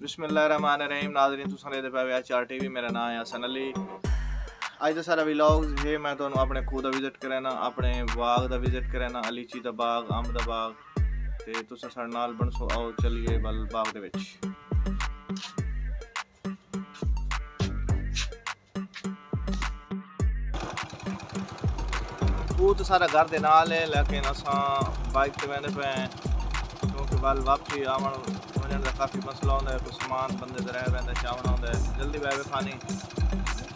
बिस्मिल्लाहिर्रहमानिर्रहीम। नाज़रीन तुसां दे पे hrtv। मेरा नाम है हसन अली। अज दा सारा व्लॉग है मैं तुहानू अपने खूह दा विजिट कराना, अपने बाग दा विजिट कराना, अलीची दा बाग, अंब दा बाग। ते तुसां साडे नाल बनसो, आओ चलिए बल बाग दे विच। खूह तो सारा घर दे नाल है, लेकिन असां बाइक ते वेंदे पे क्योंकि बल वापसी आवन वजन का काफ़ी मसला होता है। कुछ सामान बंदे दे रह पैंदा, चावना होता है, जल्दी वह खानी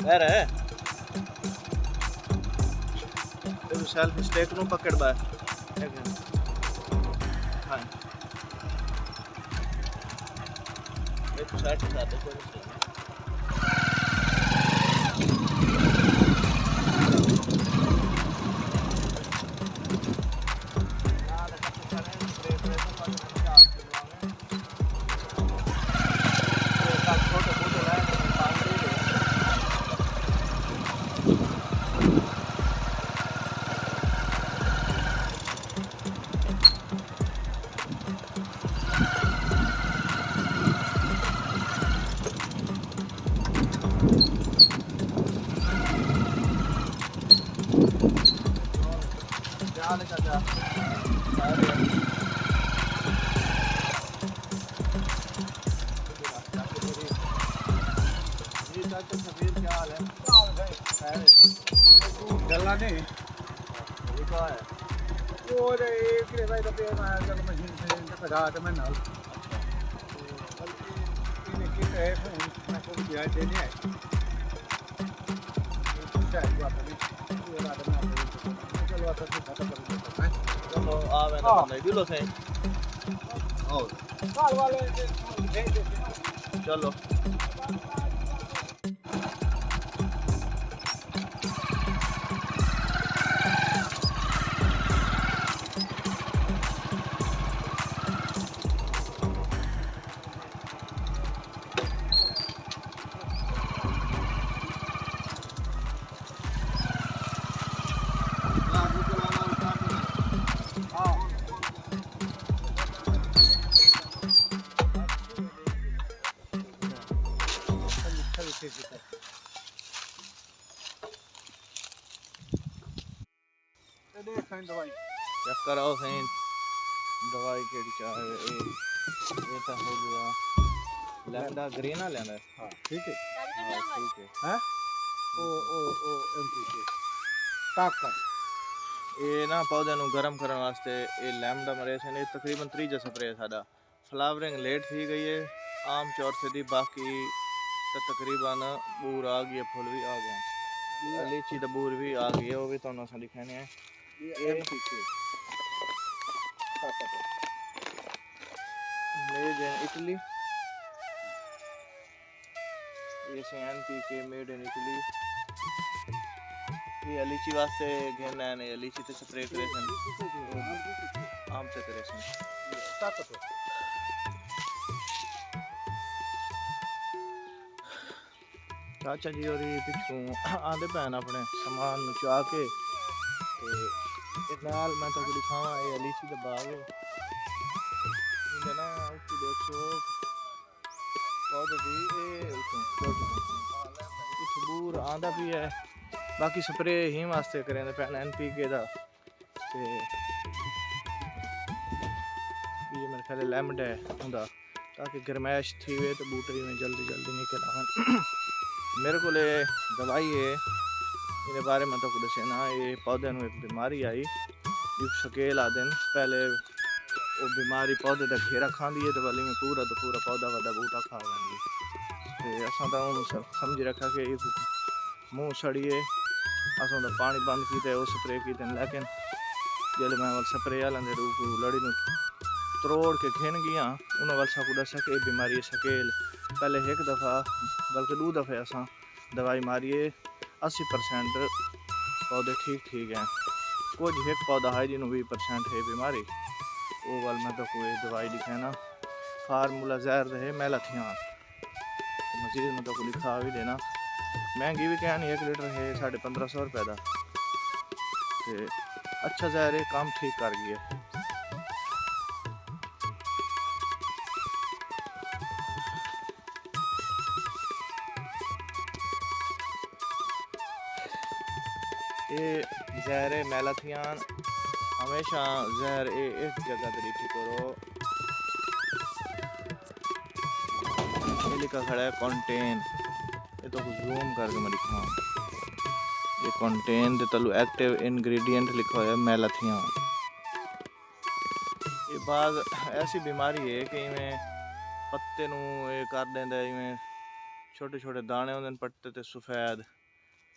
रह रहे सेल्फ स्टेक नू पकड़ बा। हाँ एक साइड के साथ क्या हाल है? गला नहीं ये क्या है? वो एक रे भाई तो पे मैं चलो मशीन से लगा के मैं नाल बल्कि इन्हें की है फोन मैं को दिया देने है शायद वो अपने ये बात ना चलो आता से खाता कर देता है। चलो आ मैं तो बंदा दिलो से और साल वाले भेज दे चलो दवाई चेक कराओ सही दवाई केड़ी चाहे ये तो हो गया लैंडा ग्रीन आ लेंदा। हां ठीक है हां ठीक है हैं ओ एमपी के ताकत ये ना पौधे नु गर्म करने वास्ते ये लैम्डा मरे से ने तकरीबन 3 स्प्रे साडा फ्लावरिंग लेट थी गई है आम चौर से दी बाकी तो तकरीबन बूर आ गई, फुल भी आ गया, लीची दा बूर भी आ गई है, वो भी तुहानू असां दिखाने हैं। ये एमपीके ताकत मेड इन इटली, ये से एनपीके मेड इन इटली। ये लीची वास्ते घेना है, ये लीची ते स्प्रे करे सन, आम से करे सन ताकत चाचा जी और पिछू आंदे पैन अपने सामान नु चा के ते नाल मैं तो दिखावा ये लीची दा बाग है इंदे ना उठी देखो पौधे दी ए उठो बूर आंदा भी है, बाकी स्प्रे ही वास्ते करें पैन एनपीके दा ते ये मेरे ख्याल लेमड है हुंदा ताकि गरमैश थी वे तो बूटरी में जल्दी जल्दी निकल आवन। मेरे को दवाई है इन्हें बारे में तो दसे ना, ये पौधे में एक बीमारी आई जिस शकेल आदि पहले वो बीमारी पौधे का घेरा खाँदी है तो वाली में पूरा तो पूरा पौधा वादा बूटा खा जाती है। असा तो समझी रखा कि मुँह सड़िए असों तो पानी बंद किए वो स्प्रे किए, लेकिन जल्द मैं स्प्रे वाले रूप लड़ी में त्रोड़ के खिन गया उन्होंने वाल साकू दसा कि बीमारी शकेल पहले एक दफ़ा बल्कि 2 दफ़े असा दवाई मारिए 80% पौधे ठीक हैं, कुछ एक पौधा है जिन्होंने 20% है बीमारी वो वाल मैं तो कोई दवाई लिखाना फार्मूला जहर रहे मेलाथियान मजीद में तो को लिखा भी देना, महंगी भी क्या नहीं, 1 लीटर है 1550 रुपये का, अच्छा जहर है काम ठीक कर गया। ये जहर मैलाथियान हमेशा जहर इस जगह पर रीठी करो। ये लिखा खड़ा है कॉन्टेन, ये तो जूम करके मैं दिखाऊँ। ये कॉन्टेन दे तलू एक्टिव इंग्रेडिएंट लिखा है मैलाथियान। ये बाद ऐसी बीमारी है कि इवें पत्ते नू ये कर देंदा, इवें छोटे छोटे दाने होंदे पत्ते ते सफेद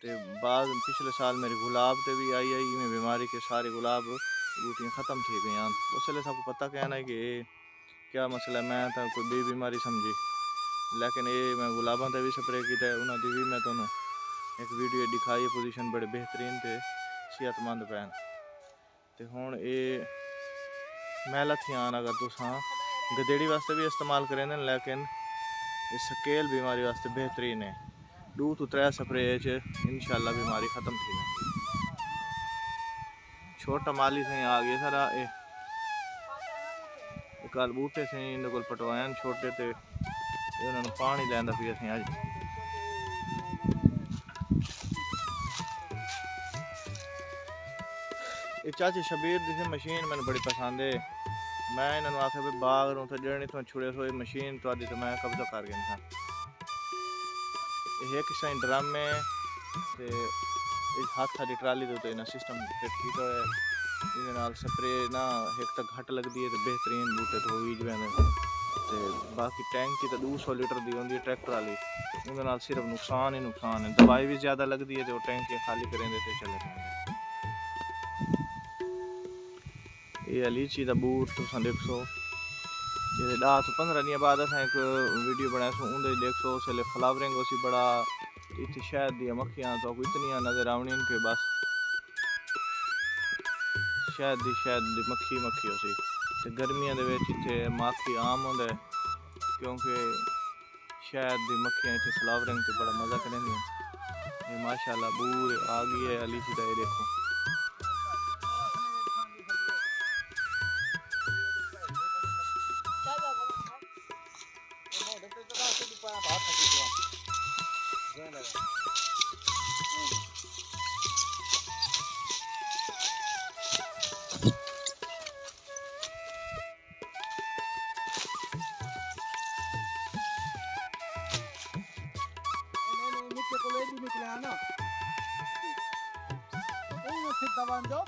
ते बाद पिछले साल मेरी गुलाब ते भी आई इवें बीमारी के सारे गुलाब बूटियाँ ख़त्म थी गई। उसले सबको पता कहना है कि क्या मसला, मैं तो कोई बीमारी समझी, लेकिन ये मैं गुलाबों ते भी स्प्रे किया, उन्होंने भी मैं तुहानू एक वीडियो दिखाई, पोजीशन बड़े बेहतरीन थे, सेहतमंद पैन ते हुण ये मैलाथियान अगर तुसां गदेड़ी वास्ते भी इस्तेमाल करें, लेकिन इस स्केल बीमारी वास्ते बेहतरीन है। 2 तो 3 स्प्रे इंशाल्लाह बीमारी ख़त्म थी जाए। छोटा माली से आ गया सारा ये कल बूटे से इन को पटवाया छोटे ते उन्होंने पानी लैंदा फिर असें अज। ये चाची शबीर दी मशीन मैंने बड़ी पसंद है। मैं इन्होंने आखे भी बाग नूं ते जड़नी तो छुड़े सो मशीन तो तो मैं कब्जा कर गया था। एक किस्सा ड्रम में ते इस हाथ सारी ट्राली दे तो सिस्टम फिट किया है, जिहदे नाल स्प्रे ना एक तक घट लगती है तो बेहतरीन बूटे तो बीज पैंदे ते बाकी टैंक की तो 200 लीटर दी होंदी है ट्रैक्टर वाली, उहदे नाल सिर्फ नुकसान ही नुकसान है। दवाई भी ज़्यादा लगती है तो टैंक खाली करेंगे तो चले पैंदे। ये एलीजी का बूट तुम देखो, ये 10 तो 15 दिन बाद अस एक वीडियो बनाया सो उन्हें देखो, उसले फ्लावरिंग उसी बड़ा इतनी शहद दी मक्खियाँ तो इतनी नजर आवनी कि बस शहद दी मक्खी उसी ते गर्मियों के इतने माखी आम होंगे क्योंकि शहद दी मक्खियाँ इतने फ्लावरिंग से बड़ा मज़ा करेंगी। ये माशाल्लाह बूर आ गई है एलीजी का, ये देखो।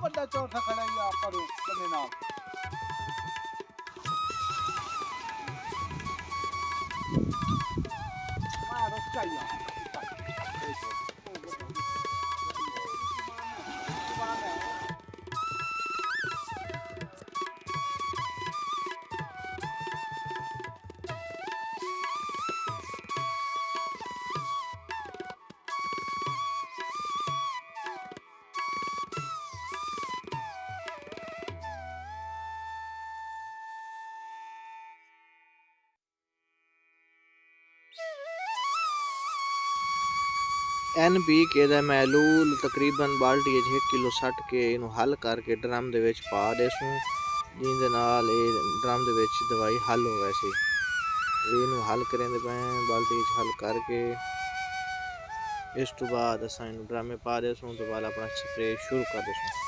बड़ा चौथा खड़ा ही आप करो बने नाल मां रुक चाहिए NP के महलूल तकरीबन बाल्टी 1 किलो सट के इनू हल करके ड्रम दे विच पा देसूं, जिंदे नाल ड्रम दे विच दवाई हल हो वैसे इनू हल करेंदे पे बाल्टी च हल करके इस तो बाद असां इनू ड्रम में पा देसूं तो बाद अपना स्प्रे शुरू कर देसूं।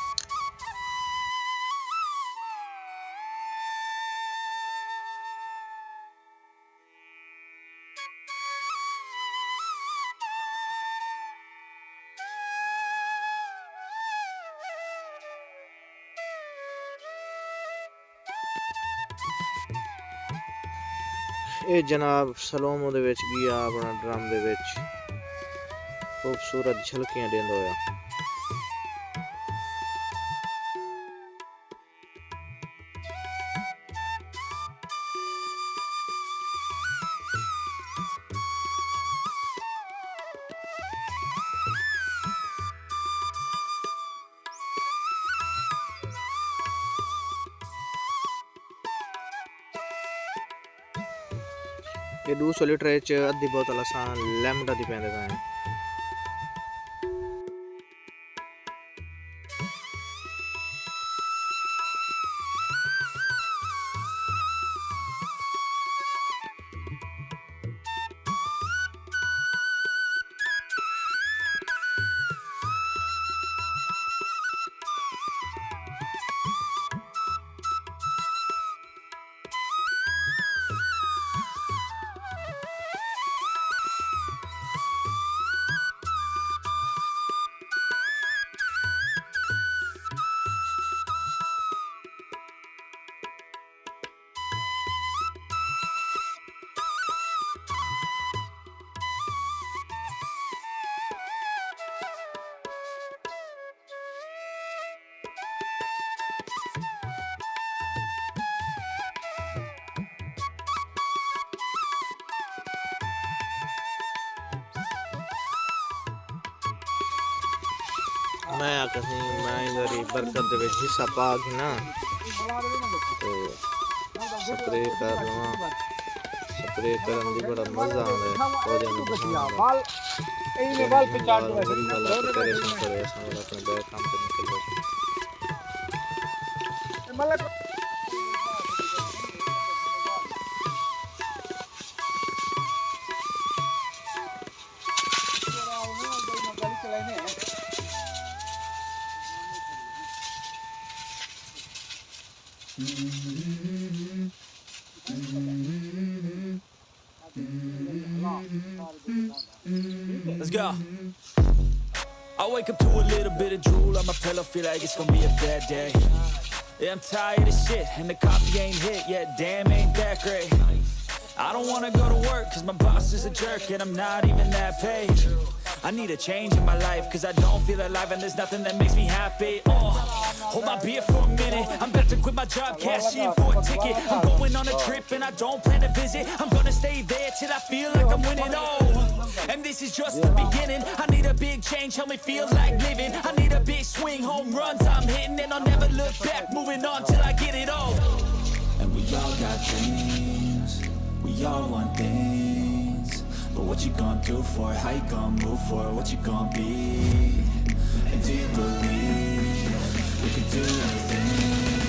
ये जनाब सलोम दे विच गया अपना ड्रम दे विच खूबसूरत झलकियां देंदा होया। ये 200 लीटर अद्धी बोतल असां लैमडा दी पैंदे पे। मैं कहीं मैं इधर ही बरकत दे विच हिस्सा पा के ना तो स्प्रे कर लवां स्प्रे करन दी बड़ा मजा आंदा है पौधे में बाल एने बाल पे चाट दो मेरी गल करे सुन करे ऐसा वाला अपने बैग काम पे निकल जाए मतलब Let's go. I wake up to a little bit of drool on my pillow, feel like it's gonna be a bad day. Yeah, I'm tired of shit, and the coffee ain't hit yet, damn, ain't that great. I don't wanna go to work, cause my boss is a jerk, and I'm not even that paid. I need a change in my life, cause I don't feel alive, and there's nothing that makes me happy. Hold my beer for a minute, I'm about to quit my job, cash in for a ticket. I'm going on a trip, and I don't plan to visit. I'm gonna stay there till I feel like I'm winning, and this is just the beginning. I need a big change, help me feel like living. I need a big swing, home runs I'm hitting, and I'll never look back, moving on till I get it all. And we all got dreams, we all want things, but what you gonna do for it? How you gonna move for it? What you gonna be? And do you believe we can do anything?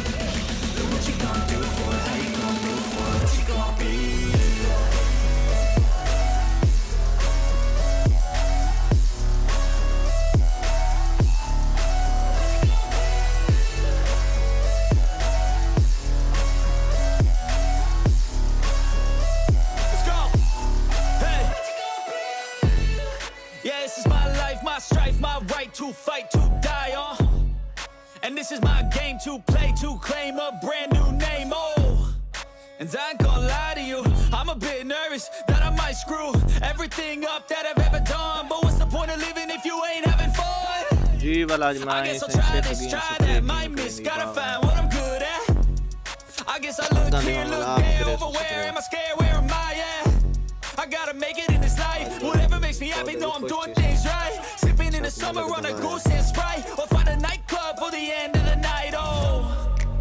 But what you gonna do for it? How you gonna move for it? What you gonna be? My strife, my right to fight, to die on. And this is my game to play, to claim a brand new name, And I ain't gonna lie to you, I'm a bit nervous that I might screw everything up that I've ever done. But what's the point of living if you ain't having fun? I guess I'll try this, try that, might miss, gotta find what I'm good at. I guess I look here, look there, over where am I scared, where am I at? I gotta make it in this life, whatever makes me happy, know I'm doing things right. Sipping in the summer on a goose and Sprite, or find a nightclub for the end of the night,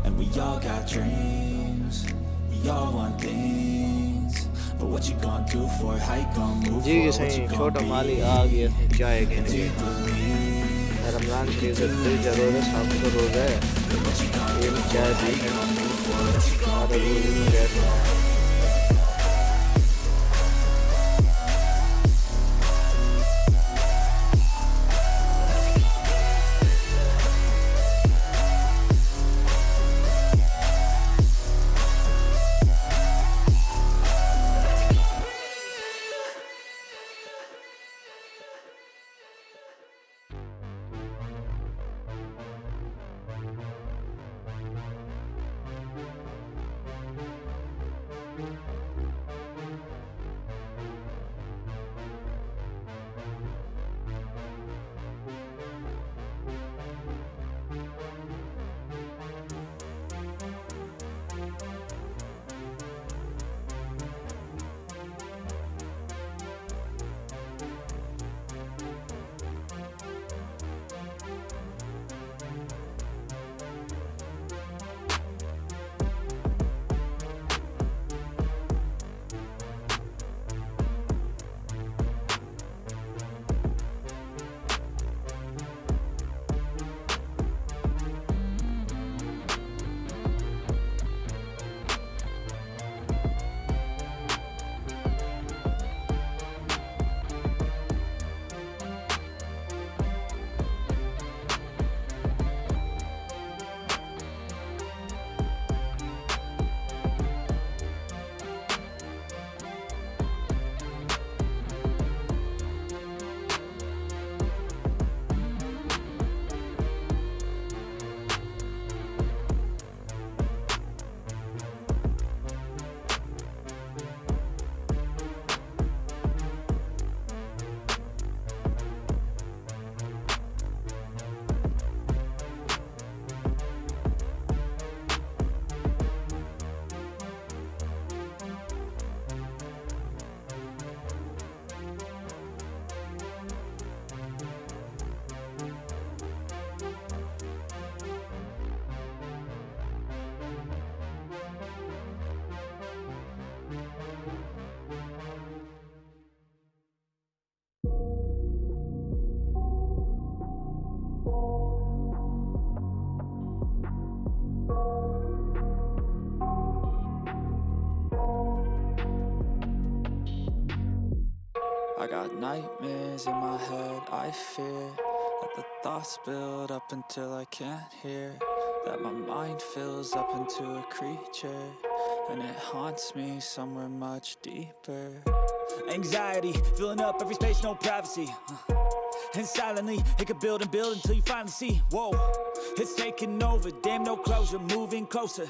And we all got dreams, we all want things, but what you gonna do for it? How you gonna move for it? What you gonna be? माली आ गया चाय के लिए रमजान की जरूरत साफ तो रोज़ा है ये चाय भी है और रोज़ में रहते I got nightmares in my head, I fear that the thoughts build up until I can't hear, that my mind fills up into a creature, and it haunts me somewhere much deeper. Anxiety, filling up every space, no privacy. And silently, it could build and build until you finally see, whoa, it's taking over, damn no closure, moving closer.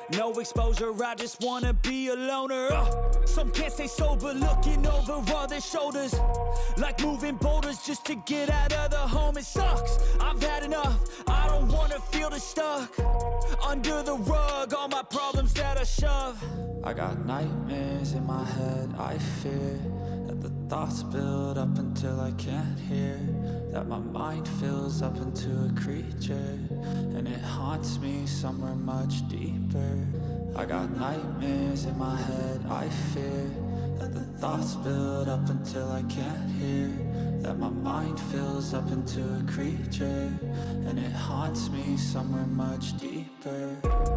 No exposure, I just wanna be a loner. Some can't stay sober, looking over all their shoulders, like moving boulders just to get out of the home. It sucks, I've had enough, I don't wanna feel the stuck under the rug, all my problems that I shove. I got nightmares in my head, I fear that the thoughts build up until I can't hear, that my mind fills up into a creature, and it haunts me somewhere much deeper. I got nightmares in my head, I fear that the thoughts build up until I can't hear, that my mind fills up into a creature, and it haunts me somewhere much deeper.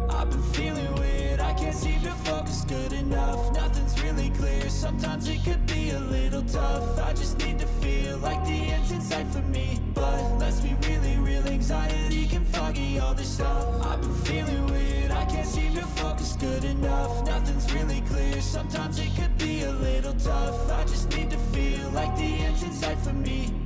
I've been feeling weird, I can't seem to focus good enough, nothing's really clear, sometimes it could be a little tough, I just need to feel like the end's in sight for me, but let's be really real, anxiety can foggy all this stuff. I've been feeling weird, I can't seem to focus good enough, nothing's really clear, sometimes it could be a little tough, I just need to feel like the end's in sight for me.